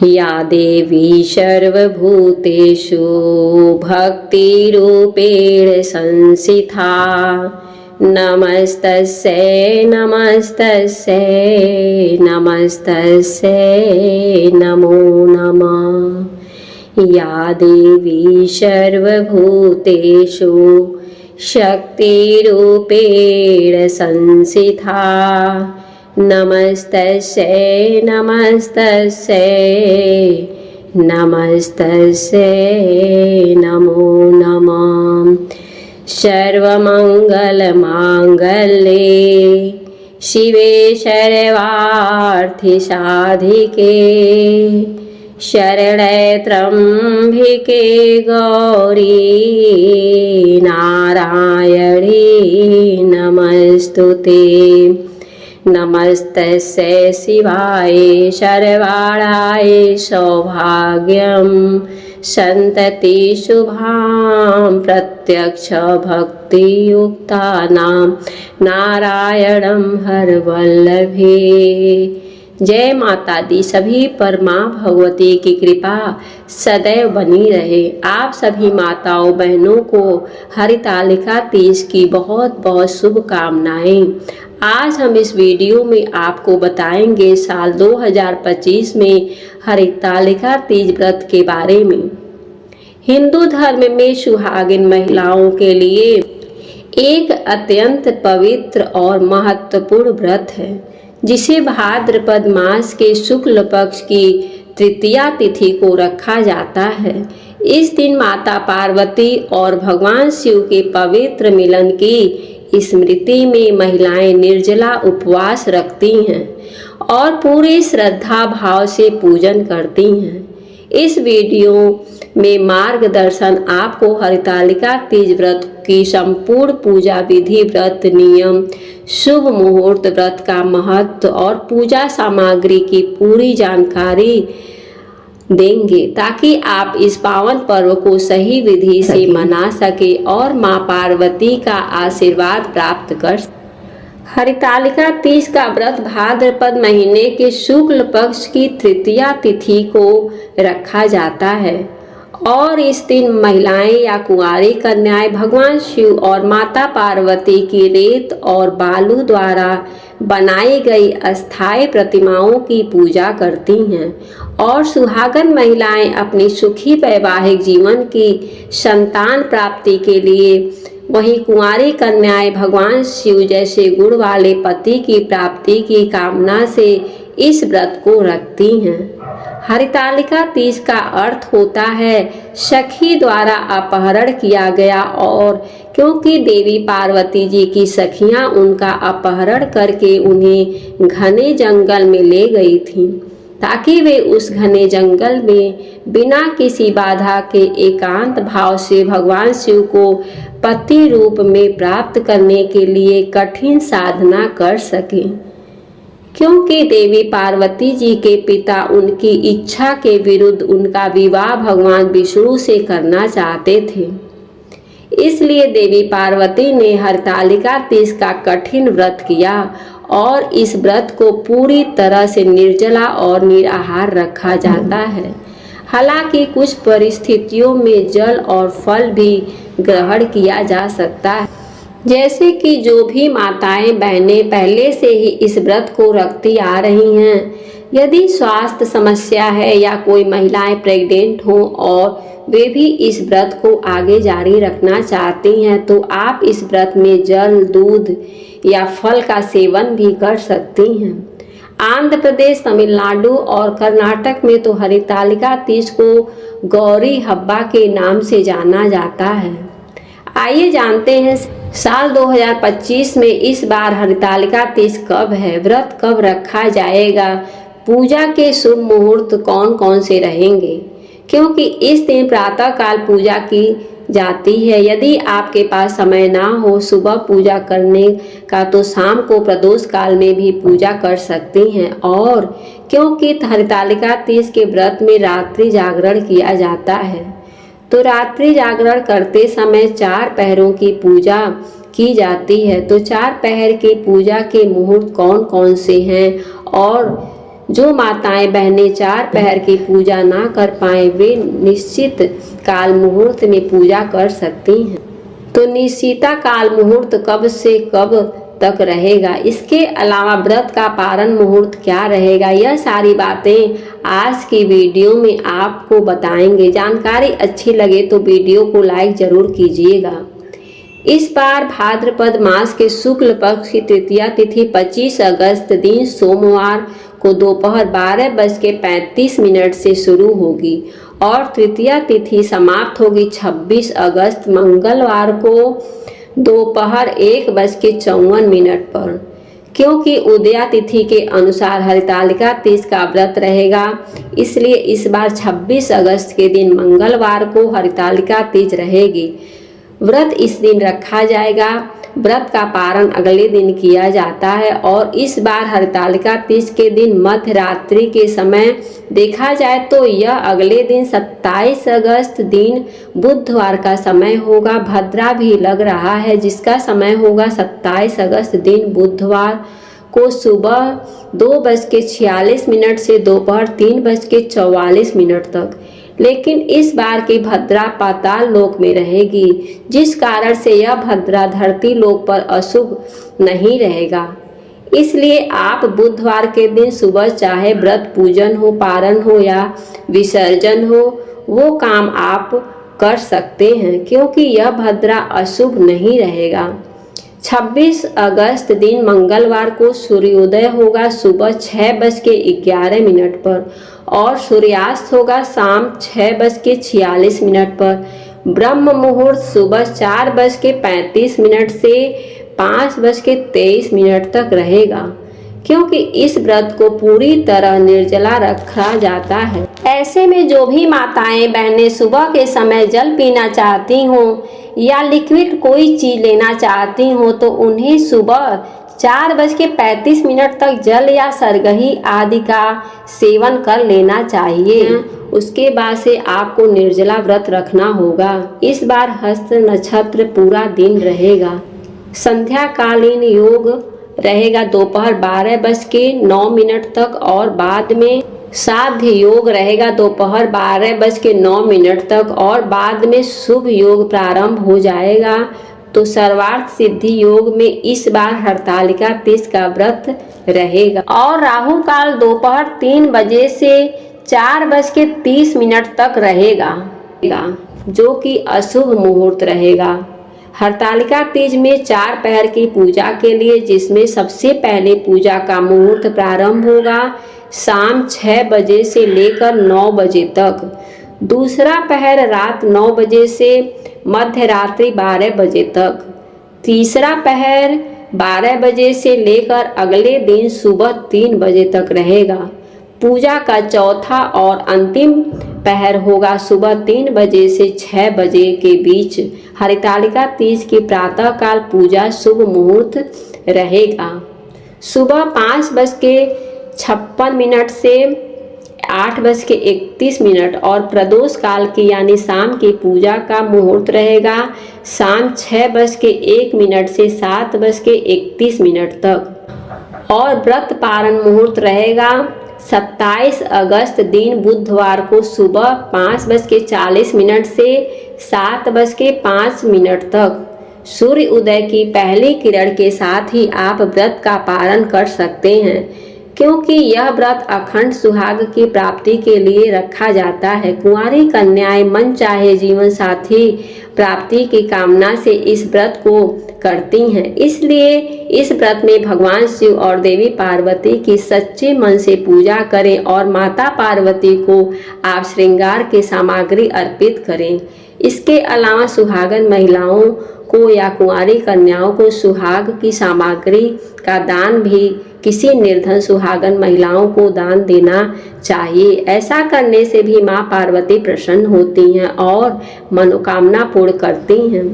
या देवी सर्वभूतेषु भक्तिरूपेण संस्थिता नमस्तस्यै नमस्तस्यै नमस्तस्यै नमो नमः। या देवी सर्वभूतेषु शक्तिरूपेण संस्थिता नमस्तस्यै नमस्तस्यै नमस्तस्यै नमो नमः। सर्वमङ्गलमाङ्गल्ये शिवे सर्वार्थसाधिके शरणे त्र्यम्बिके गौरी नारायणी नमस्तुते। नमस्तस्यै शिवाय सर्वाणाय सौभाग्यं सन्तति शुभां प्रत्यक्ष भक्तियुक्तानां नारायणं हरवल्लभे। जय माता दी। सभी पर माँ भगवती की कृपा सदैव बनी रहे। आप सभी माताओं बहनों को हरितालिका तीज की बहुत बहुत शुभकामनाएं। आज हम इस वीडियो में आपको बताएंगे साल 2025 में हरितालिका तीज व्रत के बारे में। हिंदू धर्म में सुहागिन महिलाओं के लिए एक अत्यंत पवित्र और महत्वपूर्ण व्रत है, जिसे भाद्रपद मास के शुक्ल पक्ष की तृतीया तिथि को रखा जाता है। इस दिन माता पार्वती और भगवान शिव के पवित्र मिलन की स्मृति में महिलाएं निर्जला उपवास रखती हैं और पूरी श्रद्धा भाव से पूजन करती हैं। इस वीडियो में मार्गदर्शन आपको हरितालिका तीज व्रत की संपूर्ण पूजा विधि, व्रत नियम, शुभ मुहूर्त, व्रत का महत्व और पूजा सामग्री की पूरी जानकारी देंगे, ताकि आप इस पावन पर्व को सही विधि से मना सके और मां पार्वती का आशीर्वाद प्राप्त कर सके। हरितालिका तीज का व्रत भाद्रपद महीने के शुक्ल पक्ष की तृतीया तिथि को रखा जाता है और इस दिन महिलाएं या कुंवारी कन्याएं भगवान शिव और माता पार्वती की रेत और बालू द्वारा बनाई गई अस्थायी प्रतिमाओं की पूजा करती हैं और सुहागन महिलाएं अपनी सुखी वैवाहिक जीवन की संतान प्राप्ति के लिए, वहीं कुंवारी कन्याएं भगवान शिव जैसे गुण वाले पति की प्राप्ति की कामना से इस व्रत को रखती हैं। हरितालिका तीज का अर्थ होता है सखी द्वारा अपहरण किया गया, और क्योंकि देवी पार्वती जी की सखियां उनका अपहरण करके उन्हें घने जंगल में ले गई थीं, ताकि वे उस घने जंगल में बिना किसी बाधा के एकांत भाव से भगवान शिव को पति रूप में प्राप्त करने के लिए कठिन साधना कर सकें। क्योंकि देवी पार्वती जी के पिता उनकी इच्छा के विरुद्ध उनका विवाह भगवान विष्णु से करना चाहते थे, इसलिए देवी पार्वती ने हरितालिका तीज का कठिन व्रत किया और इस व्रत को पूरी तरह से निर्जला और निराहार रखा जाता है। हालांकि कुछ परिस्थितियों में जल और फल भी ग्रहण किया जा सकता है, जैसे कि जो भी माताएं बहनें पहले से ही इस व्रत को रखती आ रही हैं, यदि स्वास्थ्य समस्या है या कोई महिलाएं प्रेग्नेंट हों और वे भी इस व्रत को आगे जारी रखना चाहती हैं, तो आप इस व्रत में जल, दूध या फल का सेवन भी कर सकती हैं। आंध्र प्रदेश, तमिलनाडु और कर्नाटक में तो हरितालिका तीज को गौरी हब्बा के नाम से जाना जाता है। आइए जानते हैं साल 2025 में इस बार हरितालिका तीज कब है, व्रत कब रखा जाएगा, पूजा के शुभ मुहूर्त कौन कौन से रहेंगे। क्योंकि इस दिन प्रातः काल पूजा की जाती है। यदि आपके पास समय ना हो सुबह पूजा करने का, तो शाम को प्रदोष काल में भी पूजा कर सकती हैं। और क्योंकि हरितालिका तीज के व्रत में रात्रि जागरण किया जाता है, तो रात्रि जागरण करते समय 4 पहरों की पूजा की जाती है। तो 4 पहर की पूजा के मुहूर्त कौन कौन से हैं और जो माताएं बहनें 4 पहर की पूजा ना कर पाए वे निश्चित काल मुहूर्त में पूजा कर सकती हैं। तो निश्चिता काल मुहूर्त कब से कब तक रहेगा, इसके अलावा व्रत का पारण मुहूर्त क्या रहेगा, यह सारी बातें आज की वीडियो में आपको बताएंगे। जानकारी अच्छी लगे तो वीडियो को लाइक जरूर कीजिएगा। इस बार भाद्रपद मास के शुक्ल पक्ष की तृतीया तिथि 25 अगस्त दिन सोमवार को दोपहर 12:35 से शुरू होगी और तृतीया तिथि समाप्त होगी 26 अगस्त मंगलवार को दोपहर 1:54 पर। क्योंकि उदया तिथि के अनुसार हरितालिका तीज का व्रत रहेगा, इसलिए इस बार 26 अगस्त के दिन मंगलवार को हरितालिका तीज रहेगी। व्रत इस दिन रखा जाएगा। व्रत का पारण अगले दिन किया जाता है और इस बार हरितालिका तीज के दिन मध्य रात्रि के समय देखा जाए तो यह अगले दिन 27 अगस्त दिन बुधवार का समय होगा। भद्रा भी लग रहा है जिसका समय होगा 27 अगस्त दिन बुधवार को सुबह 2:46 से दोपहर 3:44 तक। लेकिन इस बार की भद्रा पाताल लोक में रहेगी, जिस कारण से यह भद्रा धरती लोक पर अशुभ नहीं रहेगा। इसलिए आप बुधवार के दिन सुबह चाहे व्रत पूजन हो, पारण हो या विसर्जन हो, वो काम आप कर सकते हैं क्योंकि यह भद्रा अशुभ नहीं रहेगा। 26 अगस्त दिन मंगलवार को सूर्योदय होगा सुबह 6:11 पर और सूर्यास्त होगा शाम 6:46 पर। ब्रह्म मुहूर्त सुबह 4:35 से 5:23 तक रहेगा क्योंकि इस व्रत को पूरी तरह निर्जला रखा जाता है। ऐसे में जो भी माताएं बहनें सुबह के समय जल पीना चाहती हों या लिक्विड कोई चीज लेना चाहती हो तो उन्हें सुबह 4:35 तक जल या सरगही आदि का सेवन कर लेना चाहिए। उसके बाद से आपको निर्जला व्रत रखना होगा। इस बार हस्त नक्षत्र पूरा दिन रहेगा। संध्याकालीन योग रहेगा दोपहर 12:09 तक और बाद में साध्य योग रहेगा दोपहर 12:09 तक और बाद में शुभ योग प्रारंभ हो जाएगा। तो सर्वार्थ सिद्धि योग में इस बार हरतालिका तीज का व्रत रहेगा और राहु काल दोपहर 3 बजे से 4:30 तक रहेगा, जो कि अशुभ मुहूर्त रहेगा। हरतालिका तीज में 4 पहर की पूजा के लिए, जिसमें सबसे पहले पूजा का मुहूर्त प्रारंभ होगा शाम 6 बजे से लेकर 9 बजे तक। दूसरा पहर रात 9 बजे से मध्य रात्रि 12 बजे तक। तीसरा पहर 12 बजे से लेकर अगले दिन सुबह 3 बजे तक रहेगा। पूजा का चौथा और अंतिम पहर होगा सुबह 3 बजे से 6 बजे के बीच। हरितालिका तीज की प्रातःकाल पूजा शुभ मुहूर्त रहेगा सुबह 5:56 से 8:31 और प्रदोष काल की यानी शाम की पूजा का मुहूर्त रहेगा शाम 6:01 से 7:31 तक और व्रत पारण मुहूर्त रहेगा 27 अगस्त दिन बुधवार को सुबह 5:40 से 7:05 तक। सूर्य उदय की पहली किरण के साथ ही आप व्रत का पारण कर सकते हैं क्योंकि यह व्रत अखंड सुहाग की प्राप्ति के लिए रखा जाता है। कुंवारी कन्याएं मन चाहे जीवन साथी प्राप्ति की कामना से इस व्रत को करती हैं। इसलिए इस व्रत में भगवान शिव और देवी पार्वती की सच्चे मन से पूजा करें और माता पार्वती को आप श्रृंगार की सामग्री अर्पित करें। इसके अलावा सुहागन महिलाओं को या कुंवारी कन्याओं को सुहाग की सामग्री का दान भी किसी निर्धन सुहागन महिलाओं को दान देना चाहिए। ऐसा करने से भी माँ पार्वती प्रसन्न होती हैं और मनोकामना पूर्ण करती हैं।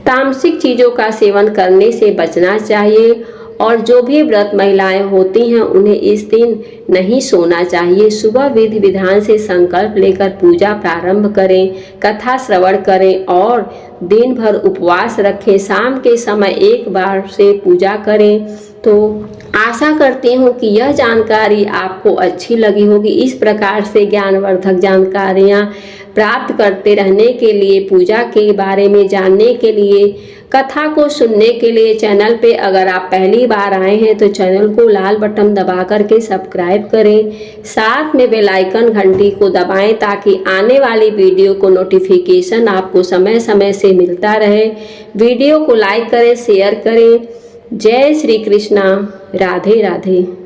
तामसिक चीजों का सेवन करने से बचना चाहिए और जो भी व्रत महिलाएं होती हैं उन्हें इस दिन नहीं सोना चाहिए। सुबह विधि विधान से संकल्प लेकर पूजा प्रारंभ करें, कथा श्रवण करें और दिन भर उपवास रखें। शाम के समय एक बार से पूजा करें तो आशा करती हूँ कि यह जानकारी आपको अच्छी लगी होगी। इस प्रकार से ज्ञानवर्धक जानकारियाँ प्राप्त करते रहने के लिए, पूजा के बारे में जानने के लिए, कथा को सुनने के लिए चैनल पे अगर आप पहली बार आए हैं तो चैनल को लाल बटन दबा करके सब्सक्राइब करें। साथ में बेल आइकन घंटी को दबाएं ताकि आने वाली वीडियो को नोटिफिकेशन आपको समय समय से मिलता रहे। वीडियो को लाइक करें, शेयर करें। जय श्री कृष्णा। राधे राधे।